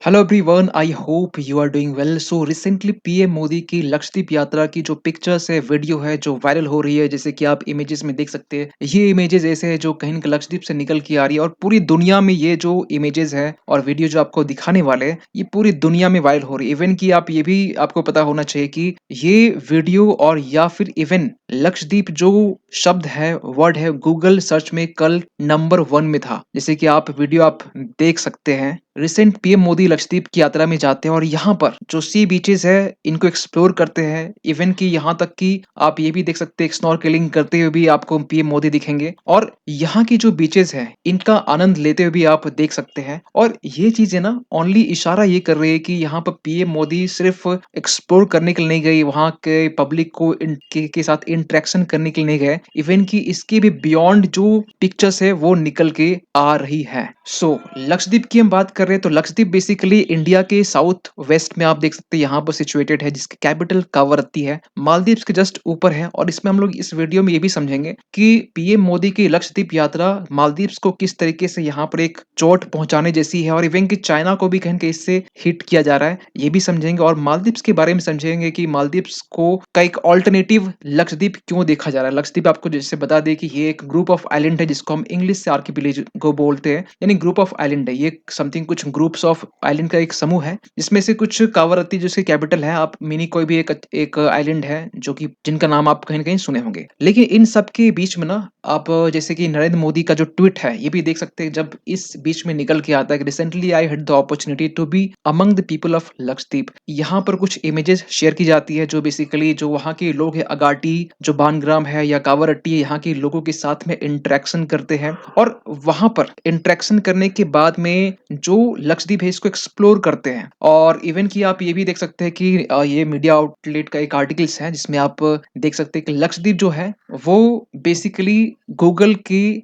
Hello everyone, I hope you are doing well. So recently PM Modi की लक्षद्वीप यात्रा की जो पिक्चर्स है, वीडियो है, जो वायरल हो रही है, जैसे कि आप इमेजेस में देख सकते हैं। ये इमेजेस ऐसे है जो कहीं न कहीं लक्षद्वीप से निकल के आ रही है और पूरी दुनिया में ये जो इमेजेस है और वीडियो जो आपको दिखाने वाले हैं, ये पूरी दुनिया में वायरल हो रही है। इवन कि आप ये भी आपको पता होना चाहिए कि ये वीडियो और या फिर इवन लक्षद्वीप जो शब्द है, वर्ड है, गूगल सर्च में कल नंबर 1 में था। जैसे कि आप वीडियो आप देख सकते हैं। रिसेंट पीएम मोदी लक्षद्वीप की यात्रा में जाते हैं और यहाँ पर जो सी बीचेस है इनको एक्सप्लोर करते हैं। इवन कि यहाँ तक कि आप ये भी देख सकते हैं स्नॉर्केलिंग करते हुए भी आपको पीएम मोदी दिखेंगे और यहाँ की जो बीचेस है इनका आनंद लेते हुए भी आप देख सकते हैं। और ये चीजें ना ओनली इशारा ये कर रही है कि यहाँ पर पीएम मोदी सिर्फ एक्सप्लोर करने के लिए नहीं गए, वहाँ के पब्लिक को के साथ इंटरेक्शन करने के लिए नहीं गए। इवन कि इसके भी बियॉन्ड जो पिक्चर्स है वो निकल के आ रही है। सो लक्षद्वीप की हम बात कर रहे हैं तो लक्षद्वीप बेसिकली इंडिया के साउथ वेस्ट में आप देख सकते हैं यहाँ पर सिचुएटेड है, जिसकी कैपिटल कावरत्ती है। मालदीव्स के जस्ट ऊपर है। और इसमें हम लोग इस वीडियो में ये भी समझेंगे कि पीएम मोदी की लक्षद्वीप यात्रा मालदीव्स को किस तरीके से यहाँ पर एक चोट पहुंचाने जैसी है और इवन कि चाइना को भी कहीं न कहीं इससे हिट किया जा रहा है, ये भी समझेंगे। और मालदीव्स के बारे में समझेंगे कि मालदीव्स को का एक ऑल्टरनेटिव लक्षद्वीप क्यों देखा जा रहा है। लक्षद्वीप आपको जैसे बता दें कि ये एक ग्रुप ऑफ आइलैंड है जिसको हम इंग्लिश से आर्किपेलागो को बोलते हैं, यानी ग्रुप ऑफ आइलैंड है। ये समथिंग कुछ ग्रुप्स ऑफ आइलैंड का एक समूह है जिसमें से कुछ कावरत्ती जिसकी कैपिटल है, आप मिनी कोई भी एक आइलैंड है जो कि जिनका नाम आप कहीं न कहीं सुने होंगे। लेकिन इन सब के बीच में ना आप जैसे कि नरेंद्र मोदी का जो ट्वीट है ये भी देख सकते हैं, जब इस बीच में निकल के आता है कि recently I had the opportunity to be among the people of Lakshadweep. यहाँ पर कुछ इमेजेस शेयर की जाती है जो बेसिकली जो वहाँ के लोग हैं, अगाटी जो बानग्राम है या कावरट्टी है, यहाँ के लोगों के साथ में इंटरेक्शन करते हैं। और वहां पर इंटरेक्शन करने के बाद में जो लक्षद्वीप है इसको एक्सप्लोर करते हैं। और इवन कि आप ये भी देख सकते हैं कि ये मीडिया आउटलेट का एक आर्टिकल्स है जिसमें आप देख सकते हैं कि लक्षद्वीप जो है वो बेसिकली गूगल की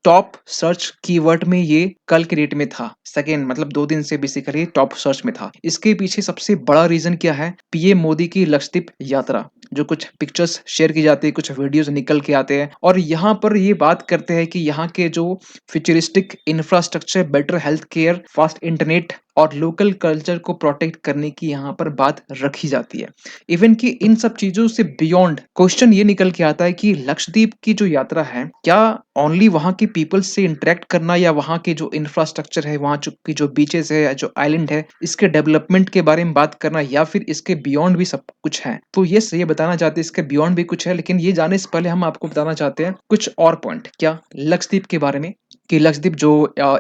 टॉप सर्च कीवर्ड में ये कल के डेट में था। सेकेंड मतलब 2 दिन से बेसिकली टॉप सर्च में था। इसके पीछे सबसे बड़ा रीजन क्या है? पीएम मोदी की लक्षद्वीप यात्रा। जो कुछ पिक्चर्स शेयर की जाती है, कुछ वीडियोस निकल के आते हैं और यहाँ पर ये बात करते हैं कि यहाँ के जो futuristic infrastructure, better health care, fast internet और लोकल कल्चर को प्रोटेक्ट करने की यहाँ पर बात रखी जाती है। इवन कि इन सब चीजों से बियॉन्ड क्वेश्चन ये निकल के आता है कि लक्षद्वीप की जो यात्रा है, क्या ओनली वहाँ के पीपल से इंटरेक्ट करना या वहाँ के जो इंफ्रास्ट्रक्चर है, वहाँ की जो बीचेस है, जो आइलैंड है, इसके डेवलपमेंट के बारे में बात करना या फिर इसके बियॉन्ड भी सब कुछ है? तो ये बताना चाहते हैं इसके बियॉन्ड भी कुछ है, लेकिन ये जाने से पहले हम आपको बताना चाहते हैं कुछ और पॉइंट क्या लक्षद्वीप के बारे में। कि लक्षद्वीप जो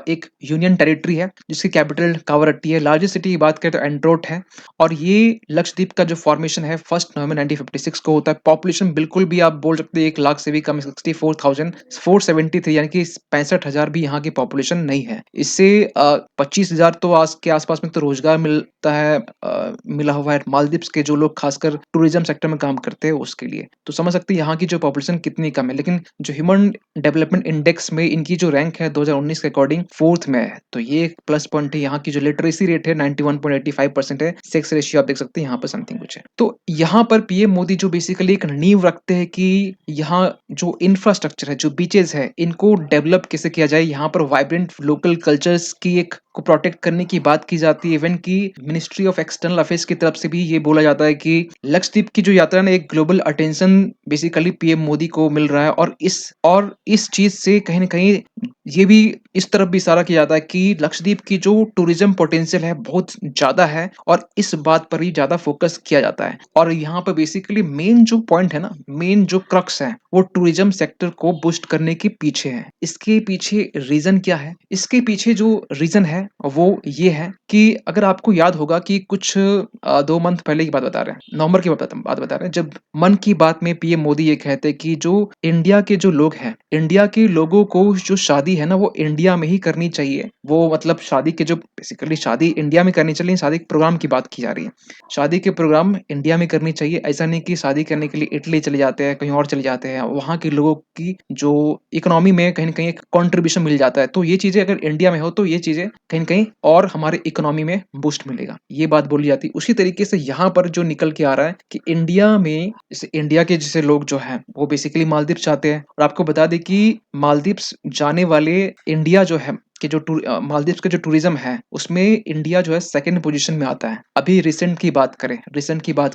एक यूनियन टेरिटरी है जिसकी कैपिटल कावरट्टी है। लार्जेस्ट सिटी की बात करें तो एंड्रोट है। और ये लक्षद्वीप का जो फॉर्मेशन है 1 नवंबर 1956 को होता है। पॉपुलेशन बिल्कुल भी आप बोल सकते हैं 1 लाख से भी कम, 64,473, यानी कि 65,000 भी यहाँ की पॉपुलेशन नहीं है। इससे 25,000 तो आज के आसपास में तो रोजगार मिलता है, मिला हुआ है मालदीव्स के जो लोग खासकर टूरिज्म सेक्टर में काम करते हैं उसके लिए। तो समझ सकते हैं यहाँ की जो पॉपुलेशन कितनी कम है। लेकिन जो ह्यूमन डेवलपमेंट इंडेक्स में इनकी जो रैंक है 2019 के अकॉर्डिंग 4th में है। तो ये एक प्लस पॉइंट है। यहाँ की जो लिटरेसी रेट है 91.85% है। सेक्स रेशियो आप देख सकते हैं यहाँ पर समथिंग कुछ है। तो यहाँ पर पीएम मोदी जो बेसिकली एक नींव रखते हैं कि यहाँ जो इंफ्रास्ट्रक्चर है, जो बीचेस है, इनको डेवलप कैसे किया जाए। यहाँ पर वाइब्रेंट लोकल कल्चर्स की एक को प्रोटेक्ट करने की बात की जाती है। इवन की मिनिस्ट्री ऑफ एक्सटर्नल अफेयर्स की तरफ से भी ये बोला जाता है कि लक्षद्वीप की जो यात्रा ने एक global attention basically PM Modi को मिल रहा है। और इस चीज से कहीं ना कहीं ये भी इस तरफ भी इशारा किया जाता है कि लक्षद्वीप की जो टूरिज्म पोटेंशियल है बहुत ज्यादा है और इस बात पर ही ज्यादा फोकस किया जाता है। और यहाँ पर बेसिकली मेन जो पॉइंट है ना, मेन जो क्रक्स है, वो टूरिज्म सेक्टर को बूस्ट करने के पीछे है। इसके पीछे रीजन क्या है? इसके पीछे जो रीजन है वो ये है कि अगर आपको याद होगा कि कुछ 2 मंथ पहले की बात बता रहे हैं, नवंबर की बात बता रहे हैं, जब मन की बात में पीएम मोदी ये कहते हैं कि जो इंडिया के जो लोग हैं, इंडिया के लोगों को जो शादी है ना वो इंडिया में ही करनी चाहिए। वो मतलब शादी के जो बेसिकली शादी इंडिया में करनी चाहिए। शादी के प्रोग्राम की बात की जा रही है। शादी के प्रोग्राम इंडिया में करनी चाहिए। ऐसा नहीं कि शादी करने के लिए इटली चले जाते हैं, कहीं और चले जाते हैं, वहाँ के लोगों की जो इकोनॉमी में कहीं ना कहीं एक कॉन्ट्रीब्यूशन मिल जाता है। तो ये चीजें अगर इंडिया में हो तो ये चीजें कहीं ना कहीं और हमारे इकोनॉमी में बूस्ट मिलेगा, ये बात बोली जाती है। उसी तरीके से यहाँ पर जो निकल के आ रहा है कि इंडिया में जैसे इंडिया के जैसे लोग जो हैं वो बेसिकली मालदीव चाहते हैं। और आपको बता दें कि मालदीव्स जाने वाले इंडिया जो है मालदीव्स का जो टूरिज्म है, उसमें इंडिया जो है सेकंड पोजीशन में आता है। अभी रिसेंट की बात करें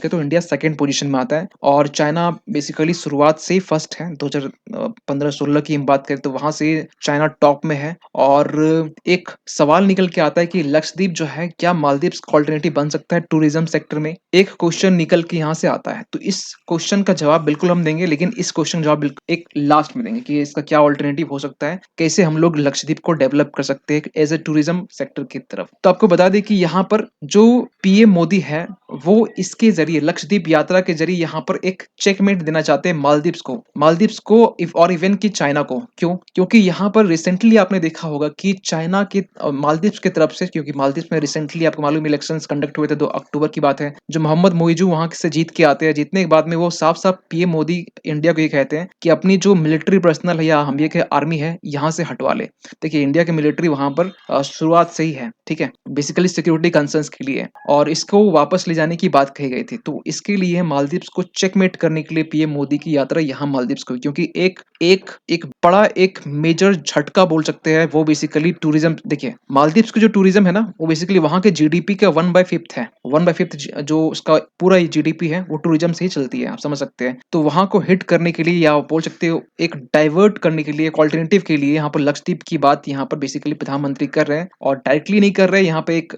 तो इंडिया सेकंड पोजीशन में आता है और चाइना बेसिकली शुरुआत से ही फर्स्ट है। 2015-16 की हम बात करें तो वहां से चाइना टॉप में है। और एक सवाल निकल के आता है कि लक्षद्वीप जो है क्या मालदीव्स का ऑल्टरनेटिव बन सकता है टूरिज्म सेक्टर में? एक क्वेश्चन निकल के यहाँ से आता है, तो इस क्वेश्चन का जवाब बिल्कुल हम देंगे, लेकिन इस क्वेश्चन का जवाब एक लास्ट में देंगे कि इसका क्या ऑल्टरनेटिव हो सकता है, कैसे हम लोग लक्षद्वीप को डेवलप कर सकते हैं एज ए टूरिज्म सेक्टर की तरफ। तो आपको बता दें कि यहाँ पर जो पीएम मोदी है, वो इसके जरिए लक्षद्वीप यात्रा के जरिए यहाँ पर एक चेकमेट देना चाहते हैं मालदीव्स को और इवन की चाइना को। क्यों? क्योंकि यहाँ पर रिसेंटली आपने देखा होगा कि चाइना के मालदीव्स की तरफ से, क्योंकि मालदीव्स में रिसेंटली आपको मालूम इलेक्शंस कंडक्ट हुए थे 2 अक्टूबर की बात है, जो मोहम्मद मोइजू वहां से जीत के आते हैं। जीतने के बाद में वो साफ साफ पीएम मोदी इंडिया को ये कहते हैं कि अपनी जो मिलिट्री पर्सनल है या हम ये के आर्मी है यहाँ से हटवा ले। देखिए इंडिया की मिलिट्री वहां पर शुरुआत से ही है, ठीक है, बेसिकली सिक्योरिटी कंसर्न्स के लिए, और इसको वापस ले जाने की बात कही गई थी। तो इसके लिए मालदीव्स को चेकमेट करने के लिए पीएम मोदी की यात्रा यहाँ मालदीव्स को, क्योंकि एक एक एक बड़ा एक मेजर झटका बोल सकते हैं वो बेसिकली टूरिज्म। देखिए मालदीव्स की जो टूरिज्म है ना, वो बेसिकली वहां के जीडीपी का 1/5 है। 1/5 जो उसका पूरा जीडीपी है वो टूरिज्म से ही चलती है, आप समझ सकते हैं। तो वहां को हिट करने के लिए या बोल सकते हो एक डाइवर्ट करने के लिए, एक ऑल्टरनेटिव के लिए यहाँ पर लक्षद्वीप की बात यहाँ पर बेसिकली प्रधानमंत्री कर रहे हैं, और डायरेक्टली नहीं कर रहे हैं, यहाँ पे एक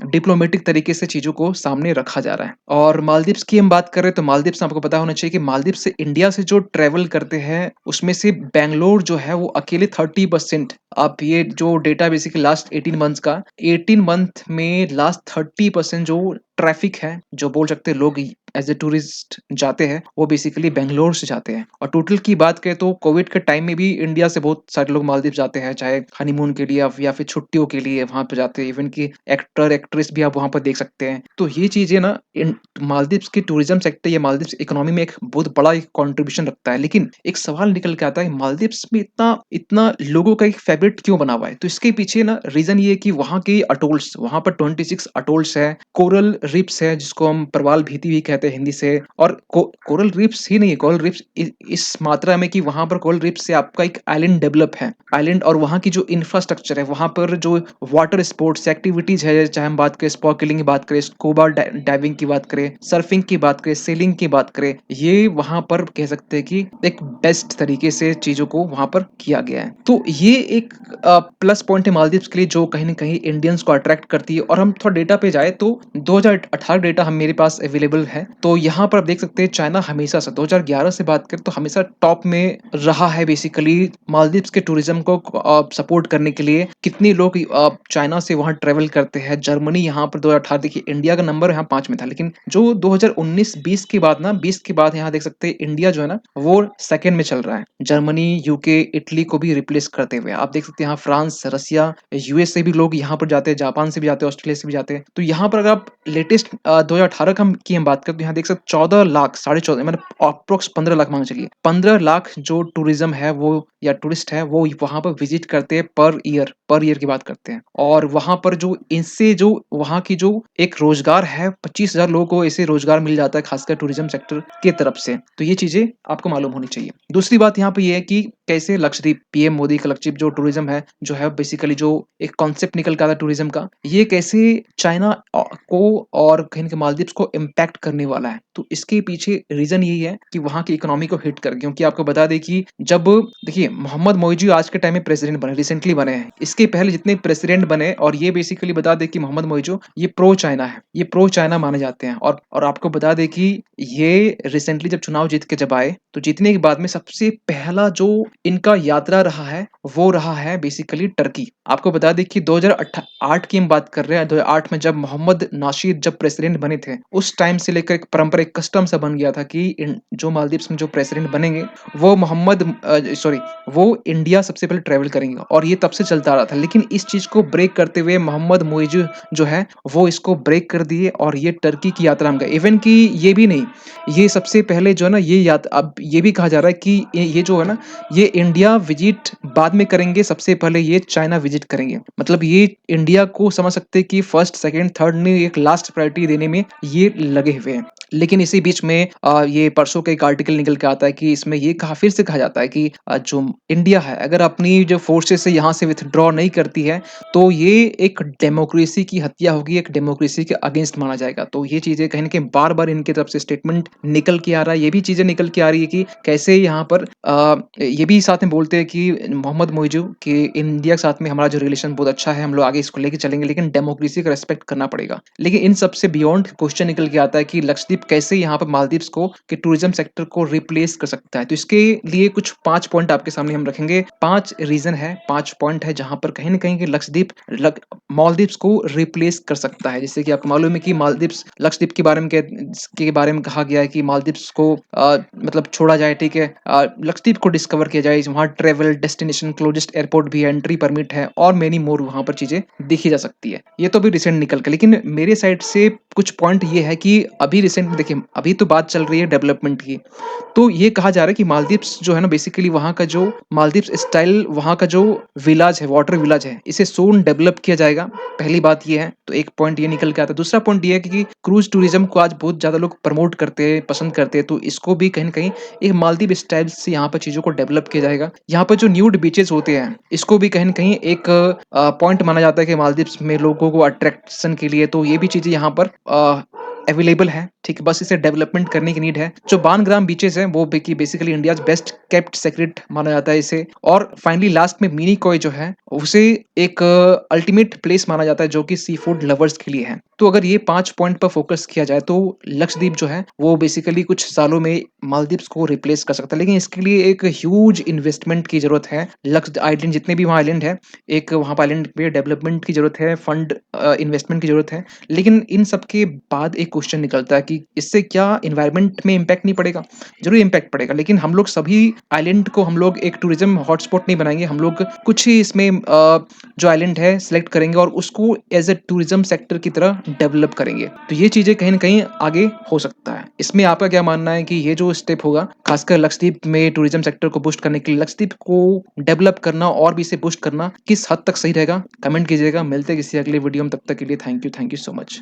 डिप्लोमेटिक तरीके से चीजों को सामने रखा जा रहा है। और मालदीव्स की हम बात करें तो मालदीव्स आपको पता होना चाहिए कि मालदीव्स से इंडिया से जो ट्रेवल करते हैं उसमें से बैंगलोर जो है वो अकेले 30%। आप ये जो डेटा बेसिकली लास्ट 18 मंथ्स का, 18 मंथ में लास्ट 30% जो ट्रैफिक है, जो बोल सकते हैं लोग एज ए टूरिस्ट जाते हैं, वो बेसिकली बेंगलोर से जाते हैं। और टोटल की बात करें तो कोविड के टाइम में भी इंडिया से बहुत सारे लोग मालदीव जाते हैं, चाहे हनीमून के लिए या फिर छुट्टियों के लिए वहां पे जाते हैं। इवन की एक्टर एक्ट्रेस भी आप वहां पर देख सकते हैं। तो ये चीजें ना मालदीव्स के टूरिज्म सेक्टर या मालदीव्स इकोनॉमी में एक बहुत बड़ा एक कॉन्ट्रीब्यूशन रखता है। लेकिन एक सवाल निकल के आता है मालदीव्स में इतना इतना लोगों का एक फेवरेट क्यों बना हुआ है? तो इसके पीछे ना रीजन ये है कि वहाँ के अटोल्स, वहां पर 26 अटोल्स है, कोरल रिप्स है जिसको हम प्रवाल भीति भी कहते हैं हिंदी से। और कोरल रिप्स ही नहीं है, कोरल रिप्स इस मात्रा में कि वहां पर कोरल रिप्स से आपका एक आइलैंड डेवलप है, आइलैंड। और वहां की जो इंफ्रास्ट्रक्चर है, वहां पर जो वाटर स्पोर्ट्स एक्टिविटीज है, चाहे हम बात करें स्पॉर्कलिंग की बात करें, स्कूबा डाइविंग की बात करें, सर्फिंग की बात करें, सेलिंग की बात करें, ये वहां पर कह सकते हैं कि एक बेस्ट तरीके से चीजों को वहां पर किया गया है। तो ये एक प्लस पॉइंट है मालदीव्स के लिए, जो कहीं ना कहीं इंडियंस को अट्रैक्ट करती है। और हम थोड़ा डेटा पे जाए तो 2018 डेटा हम मेरे पास अवेलेबल है, तो यहाँ पर आप देख सकते हैं चाइना हमेशा से 2011 से बात करें तो हमेशा टॉप में रहा है बेसिकली मालदीव्स के टूरिज्म को सपोर्ट करने के लिए। कितने लोग चाइना से वहां ट्रेवल करते हैं। जर्मनी यहाँ पर 2018, देखिए इंडिया का नंबर यहाँ 5 में था, लेकिन जो 2019-20 के बाद ना, 20 के बाद यहाँ देख सकते हैं इंडिया जो है ना वो सेकंड में चल रहा है, जर्मनी यूके इटली को भी रिप्लेस करते हुए। आप देख सकते हैं यहाँ फ्रांस, रसिया, यूएस से भी लोग यहाँ पर जाते हैं, जापान से भी जाते हैं, ऑस्ट्रेलिया से भी जाते हैं। तो यहाँ पर अगर आप लेटेस्ट 2018 की हम बात करते हैं, यहाँ देख सकते 14 लाख, 14.5 मतलब अप्रोक्स 15 लाख मान के चलिए, 15 लाख जो टूरिज्म है वो या टूरिस्ट है वो वहां पर विजिट करते हैं पर ईयर की बात करते हैं। और वहां पर जो इनसे जो वहां की जो एक रोजगार है, 25,000 लोगों को ऐसे रोजगार मिल जाता है खासकर टूरिज्म सेक्टर की तरफ से। तो ये चीजें आपको मालूम होनी चाहिए। दूसरी बात यहाँ पे ये है कि कैसे लक्षद्वीप, पीएम मोदी का लक्षद्वीप जो टूरिज्म है, जो है बेसिकली जो एक कॉन्सेप्ट निकल का था टूरिज्म का, ये कैसे चाइना को और कहीं के मालदीव्स को इम्पैक्ट करने वाला है। तो इसके पीछे रीजन यही है कि वहां की इकोनॉमी को हिट कर, क्योंकि आपको बता दें कि जब देखिए मोहम्मद मोइजी आज के टाइम में प्रेसिडेंट बने, रिसेंटली बने हैं, इसके पहले जितने प्रेसिडेंट बने, और ये बेसिकली बता दें कि मोहम्मद मोइजू ये प्रो चाइना है, ये प्रो चाइना माने जाते हैं। और आपको बता दें कि ये रिसेंटली जब चुनाव जीत के जब आए, तो जीतने के बाद में सबसे पहला जो इनका यात्रा रहा है वो रहा है बेसिकली टर्की। आपको बता दें कि 2008 की हम बात कर रहे हैं, 2008 में जब मोहम्मद नाशीद जब प्रेसिडेंट बने थे, उस टाइम से लेकर एक परंपरा, एक कस्टम सा बन गया था कि जो मालदीव्स में जो प्रेसिडेंट बनेंगे वो वो इंडिया सबसे पहले ट्रेवल करेंगे, और ये तब से चलता आ रहा था। लेकिन इस चीज को ब्रेक करते हुए मोहम्मद मोइजू जो है वो इसको ब्रेक कर दिए, और ये टर्की की यात्रा हम गए। इवन की ये भी नहीं, ये सबसे पहले जो है ना ये यात्रा, अब ये भी कहा जा रहा है कि ये जो है ना ये इंडिया विजिट बाद में करेंगे, सबसे पहले ये चाइना विजिट करेंगे। मतलब ये इंडिया को समझ सकते हैं कि फर्स्ट सेकंड थर्ड नहीं, एक लास्ट प्रायोरिटी देने में ये लगे हुए हैं। लेकिन इसी बीच में ये परसों का एक आर्टिकल निकल के आता है कि इसमें ये कहा फिर से कहा जाता है कि जो इंडिया है अगर अपनी जो फोर्सेस है यहाँ से विथड्रॉ नहीं करती है तो ये एक डेमोक्रेसी की हत्या होगी, एक डेमोक्रेसी के अगेंस्ट माना जाएगा। तो ये चीज़ें कहीं न कहीं बार-बार इनकी तरफ से स्टेटमेंट निकल के आ रहा है। ये भी चीज़ें निकल के आ रही है कि कैसे यहाँ पर ये भी साथ में बोलते हैं कि मोहम्मद मोइज़ू कि इंडिया के साथ में हमारा जो रिलेशन बहुत अच्छा है, हम लोग आगे इसको लेके चलेंगे, लेकिन डेमोक्रेसी का रिस्पेक्ट करना पड़ेगा। लेकिन इन सब से बियॉन्ड क्वेश्चन निकल के आता है कि लक्षद्वीप कैसे यहाँ पर मालदीव्स को के टूरिज़्म सेक्टर को रिप्लेस कर सकता है। तो इसके लिए कुछ 5 पॉइंट आपके सामने हम रखेंगे। 5 रीज़न है, 5 पॉइंट है जहाँ पर कहीं न कहीं कि लक्षद्वीप लक मालदीव्स को रिप्लेस कर सकता है। जैसे कि आपको मालूम है कि मालदीव्स लक्षद्वीप के बारे में कहा गया है कि मालदीव्स को मतलब छोड़ा जाए, ठीक है। लक्षद्वीप को डिस्कवर किया जाए, वहाँ ट्रैवल डेस्टिनेशन क्लोजेस्ट एयरपोर्ट भी है, एंट्री परमिट है और मेनी मोर वहाँ पर चीज़ें देखी जा सकती है। ये तो अभी रिसेंट निकल के, लेकिन मेरे साइड से कुछ पॉइंट ये है कि अभी रिसेंट में देखिए, अभी तो बात चल रही है डेवलपमेंट की। तो ये कहा जा रहा है कि मालदीव्स जो है ना बेसिकली वहाँ का जो मालदीव्स स्टाइल वहाँ का जो विलाज है, वाटर विलाज है, इसे सून डेवलप किया जाएगा। पहली बात ये है, तो एक पॉइंट ये निकल के आता है। दूसरा पॉइंट ये है कि क्रूज़ टूरिज़्म को आज बहुत ज़्यादा लोग प्रमोट करते हैं, पसंद करते हैं, तो इसको भी कहीं न कहीं एक मालदीव स्टाइल से यहाँ पर चीज़ों को डेवलप किया जाएगा। यहाँ पर जो न्यूड बीचेज़ होते हैं, इसको भी कहीं न कहीं एक पॉइंट माना जाता है कि मालदीव्स में लोगों को अट्रैक्शन के लिए, तो ये भी चीज़ें यहाँ पर अवेलेबल है, ठीक है, बस इसे डेवलपमेंट करने की नीड है। जो बानग्राम बीचेज़ हैं, वो basically India's best kept secret माना जाता है इसे। और फाइनली लास्ट में मिनिकॉय जो है, उसे एक अल्टीमेट प्लेस माना जाता है जो कि सी फूड लवर्स के लिए है। तो अगर ये 5 पॉइंट पर फोकस किया जाए तो लक्षद्वीप जो है, वो बेसिकली कुछ सालों में मालदीव्स को रिप्लेस कर सकता है। लेकिन इसके लिए एक ह्यूज इन्वेस्टमेंट की ज़रूरत है। लक्स आइलैंड जितने भी वहाँ आइलैंड है, एक वहाँ पे आइलैंड पे डेवलपमेंट की ज़रूरत है, फंड इन्वेस्टमेंट की ज़रूरत है। लेकिन इन सब के बाद एक क्वेश्चन निकलता है कि इससे क्या एनवायरनमेंट में इम्पैक्ट नहीं पड़ेगा? ज़रूर इम्पैक्ट पड़ेगा, लेकिन हम लोग सभी आइलैंड को हम लोग एक टूरिज़्म हॉटस्पॉट नहीं बनाएँगे। हम लोग कुछ ही इसमें जो आइलैंड है सेलेक्ट करेंगे और उसको एज़ अ टूरिज़्म सेक्टर की तरह डेवलप करेंगे। तो ये चीज़ें कहीं न कहीं आगे हो सकता है। इसमें आपका क्या मानना है कि ये जो स्टेप होगा, खासकर लक्षद्वीप में टूरिज़्म सेक्टर को बूस्ट करने के लिए, लक्षद्वीप को डेवलप करना और भी इसे बूस्ट करना किस हद तक सही रहेगा? कमेंट कीजिएगा। मिलते हैं किसी अगले वीडियो में, तब तक के लिए थैंक यू सो मच।